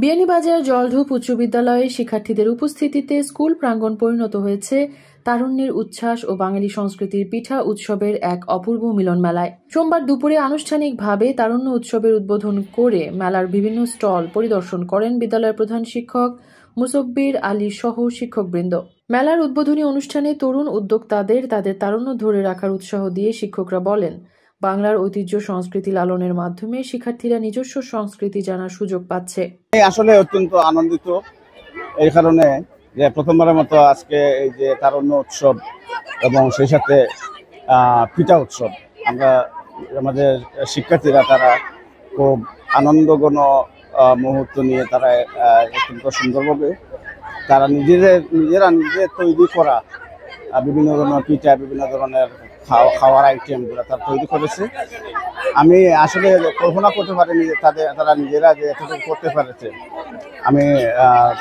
বিয়ানীবাজার জলঢুপ উচ্চ বিদ্যালয়ে শিক্ষার্থীদের উপস্থিতিতে স্কুল প্রাঙ্গণ পরিণত হয়েছে তারুণ্যের উচ্ছ্বাস ও বাঙালি সংস্কৃতির পিঠা উৎসবের এক অপূর্ব মিলন মেলায়। সোমবার দুপুরে আনুষ্ঠানিকভাবে তারুণ্য উৎসবের উদ্বোধন করে মেলার বিভিন্ন স্টল পরিদর্শন করেন বিদ্যালয়ের প্রধান শিক্ষক মুসব্বির আলী সহ শিক্ষকবৃন্দ। মেলার উদ্বোধনী অনুষ্ঠানে তরুণ উদ্যোক্তাদের তাদের তারুণ্য ধরে রাখার উৎসাহ দিয়ে শিক্ষকরা বলেন, বাংলার ঐতিহ্য সংস্কৃতি লালনের মাধ্যমে শিক্ষার্থীরা নিজস্ব সংস্কৃতি জানার সুযোগ পাচ্ছে। আসলে অত্যন্ত আনন্দিত এই কারণে যে প্রথমবারের মতো আজকে এই যে তারুণ্য উৎসব এবং সেই সাথে পিঠা উৎসব আমরা আমাদের শিক্ষার্থীরা তারা খুব আনন্দঘন মুহূর্ত নিয়ে তারা অত্যন্ত সুন্দরভাবে তারা নিজেরা তৈরি করা বিভিন্ন ধরনের পিঠা বিভিন্ন ধরনের খাওয়ার আইটেমগুলো তারা তৈরি করেছে। আমি আসলে কল্পনা করতে পারিনি যে তারা নিজেরা যে এতটুকু করতে পেরেছে। আমি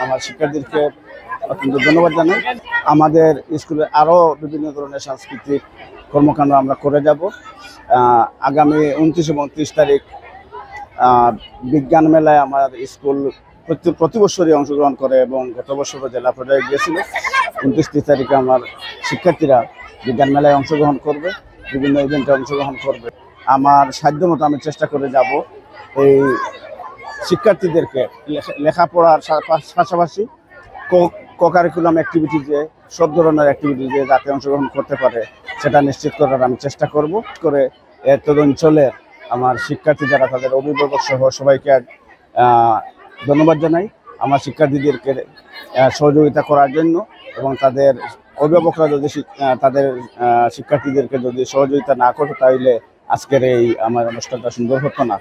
আমার শিক্ষার্থীদেরকে অত্যন্ত ধন্যবাদ জানাই। আমাদের স্কুলে আরও বিভিন্ন ধরনের সাংস্কৃতিক কর্মকাণ্ড আমরা করে যাব। আগামী 29 এবং 30 তারিখ বিজ্ঞান মেলায় আমার স্কুল প্রতি বছরই অংশগ্রহণ করে এবং গত বছরও জেলা পর্যায়ে গিয়েছিল। 29-30 তারিখে আমার শিক্ষার্থীরা বিজ্ঞান মেলায় অংশগ্রহণ করবে, বিভিন্ন ইভেন্টে অংশগ্রহণ করবে। আমার সাধ্যমতো আমি চেষ্টা করে যাব এই শিক্ষার্থীদেরকে লেখাপড়ার পাশাপাশি কো-কারিকুলাম অ্যাক্টিভিটিজে সব ধরনের অ্যাক্টিভিটিজে যাতে অংশগ্রহণ করতে পারে সেটা নিশ্চিত করার আমি চেষ্টা করব। করে তদঞ্চলের আমার শিক্ষার্থী যারা তাদের অভিভাবক সহ সবাইকে ধন্যবাদ জানাই আমার শিক্ষার্থীদেরকে সহযোগিতা করার জন্য এবং তাদের অভিভাবকরা যদি তাদের শিক্ষার্থীদেরকে যদি সহযোগিতা না করতো তাহলে আজকের এই আমার অনুষ্ঠানটা সুন্দর হতো না।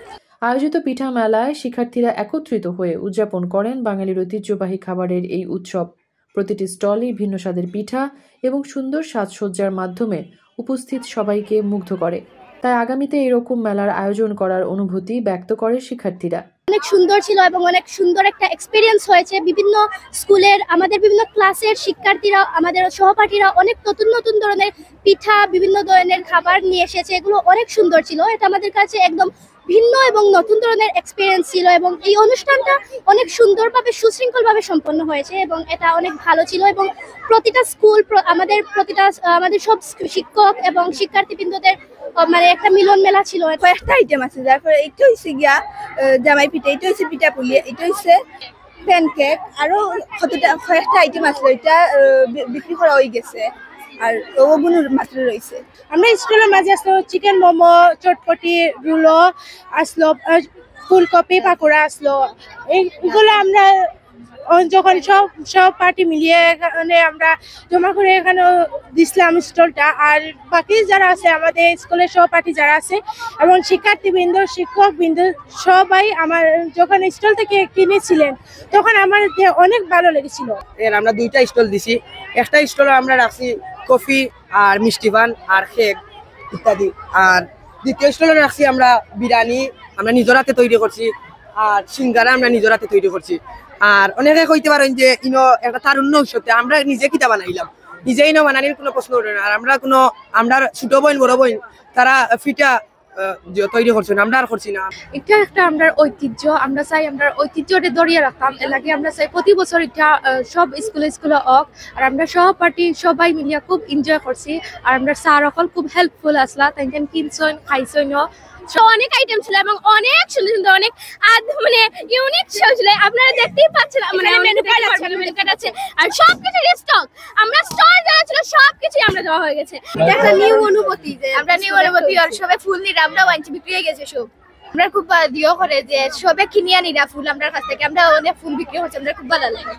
আয়োজিত পিঠা মেলায় শিক্ষার্থীরা একত্রিত হয়ে উদযাপন করেন বাঙালির ঐতিহ্যবাহী খাবারের এই উৎসব। প্রতিটি স্টলই ভিন্ন স্বাদের পিঠা এবং সুন্দর সাজসজ্জার মাধ্যমে উপস্থিত সবাইকে মুগ্ধ করে। তাই আগামীতে এরকম মেলার আয়োজন করার অনুভূতি ব্যক্ত করে শিক্ষার্থীরা। অনেক সুন্দর ছিল এবং অনেক সুন্দর একটা এক্সপিরিয়েন্স হয়েছে। বিভিন্ন স্কুলের আমাদের বিভিন্ন ক্লাসের শিক্ষার্থীরা আমাদের সহপাঠীরা অনেক নতুন নতুন ধরনের পিঠা বিভিন্ন ধরনের খাবার নিয়ে এসেছে। এগুলো অনেক সুন্দর ছিল। এটা আমাদের কাছে একদম ভিন্ন এবং নতুন ধরনের এক্সপিরিয়েন্স ছিল এবং এই অনুষ্ঠানটা অনেক সুন্দরভাবে সুশৃঙ্খলভাবে সম্পন্ন হয়েছে এবং এটা অনেক ভালো ছিল এবং প্রতিটা স্কুল আমাদের সব শিক্ষক এবং শিক্ষার্থীবৃন্দদের মানে একটা মিলন মেলা ছিল। কয়েকটা আইটেম আছে, তারপরে এইটা হচ্ছে গিয়া জামাই পিঠা, এটা হচ্ছে পিঠা পুলি, এটা হচ্ছে প্যানকেক, আরো কয়েকটা আইটেম আছে এটা বিক্রি করা হয়ে গেছে আর ওগুলোর মাত্র রয়েছে। আমরা স্কুলের মাঝে আসলো চিকেন মোমো, চটপটি, রুলো আসলো, ফুলকপি পাকোড়া আসলো। এইগুলো আমরা যখন সব পার্টি মিলিয়ে এখানে আমরা জমা করে এখানে দিছিলাম স্টলটা। আর বাকি যারা আছে আমাদের স্কুলের সহপাঠী যারা আছে এবং শিক্ষার্থীবৃন্দ শিক্ষকবৃন্দ সবাই আমার যখন স্টল থেকে কিনেছিলেন তখন আমার অনেক ভালো লেগেছিল। আমরা দুইটা স্টল দিছি, একটা স্টল আমরা রাখছি কফি আর মিষ্টি পান আর কেক ইত্যাদি, আর দ্বিতীয় স্টলে রাখছি আমরা বিরিয়ানি আমরা নিজের হাতে তৈরি করছি আর সিঙ্গারা আমরা নিজের হাতে তৈরি করছি। আর অনেকে কইতে পারেন যে ইনো একটা তারুণ্য উৎসব, আমরা নিজে কিতা বানাইলাম, নিজেই না বানানির কোনো প্রশ্ন ওঠে না। আর আমরা ছোট বোন বড় বোন তারা ফিটা তৈরি করছেন, আমরা আর করছি না। এটা একটা আমরা ঐতিহ্য, আমরা চাই আমরা ঐতিহ্যটা ধরিয়ে রাখতাম। এর লাগে আমরা চাই প্রতি বছর এটা সব স্কুলে হোক। আর আমরা সহপাঠী সবাই মিলিয়া খুব এনজয় করছি আর আমরা স্যার সকল খুব হেল্পফুল আসলা, তাই কিনছেন খাইছেন। অনেক আইটেম ছিল এবং অনেক সুন্দর সুন্দর অনেক মানে ইউনিক ছিল। আপনারা দেখতেই পাচ্ছেন মানে মেনু কার্ড আছে আর সবকিছু স্টক আমরা স্টল যারা ছিল সবকিছু আমরা দেওয়া হয়ে গেছে। একটা নিউ অনুভূতি যে আমরা নিউ অনুভূতি আর সবাই ফুল নিয়ে আমরা ওয়াইন বিক্রি হয়ে গেছে সব। আমরা খুব দিও করে যে সবে কিনিয়া নিরা ফুল আমরা কাছ থেকে আমরা অনেক ফুল বিক্রি হচ্ছে, আমরা খুব ভালো লাগে।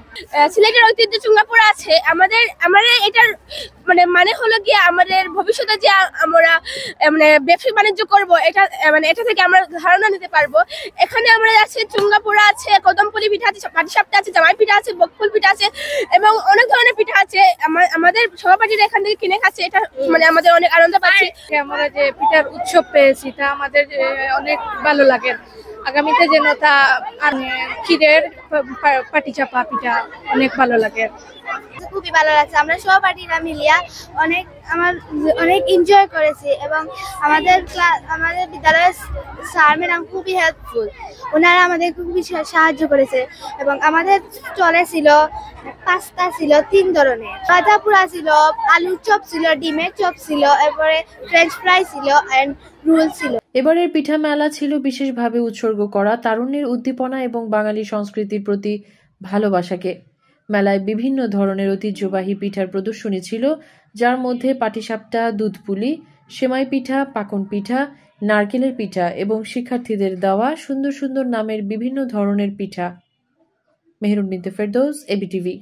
সিলেটের ঐতিহ্য চুঙ্গাপুরা আছে আমাদের এটার মানে হলো গিয়ে আমাদের ভবিষ্যতে যে আমরা মানে ব্যবসায়িক বাণিজ্য করবো এটা মানে এটা থেকে আমরা ধারণা নিতে পারবো। এখানে আমরা আছে চুঙ্গাপুরা আছে, কদমপুলি পিঠা আছে, পাটিসাপটা আছে, জামাই পিঠা আছে, বকফুল পিঠা আছে এবং অনেক ধরনের পিঠা আছে। আমাদের সহপাঠীরা এখান থেকে কিনে খাচ্ছে, এটা মানে আমাদের অনেক আনন্দ পাচ্ছি। আমরা যে পিঠার উৎসব পেয়েছি তা আমাদের অনেক ভালো লাগে। আগামীতে যেন তা ক্ষীরের পাটিচাপা পিঠা অনেক ভালো লাগে। খুবই ভালো লাগছে, আমরা সহপাঠীরা মিলিয়া অনেক এনজয় করেছি এবং আমাদের বিদ্যালয়ের স্যার ম্যাডাম খুবই হেল্পফুল, ওনারা আমাদের খুবই সাহায্য করেছে এবং আমাদের চলে ছিল পাস্তা ছিল 3 ধরনের, ভাজা পোড়া ছিল, আলুর চপ ছিল, ডিমের চপ ছিল, এরপরে ফ্রেঞ্চ ফ্রাই ছিল এন্ড রোল ছিল। এবারের পিঠা মেলা ছিল বিশেষভাবে উৎসর্গ করা তারুণ্যের উদ্দীপনা এবং বাঙালি সংস্কৃতির প্রতি ভালোবাসাকে। মেলায় বিভিন্ন ধরনের ঐতিহ্যবাহী পিঠার প্রদর্শনী ছিল, যার মধ্যে পাটিসাপটা, দুধপুলি, সেমাই পিঠা, পাকন পিঠা, নারকেলের পিঠা এবং শিক্ষার্থীদের দেওয়া সুন্দর সুন্দর নামের বিভিন্ন ধরনের পিঠা। মেহেরুন বিনতে ফেরদৌস, এবিটিভি।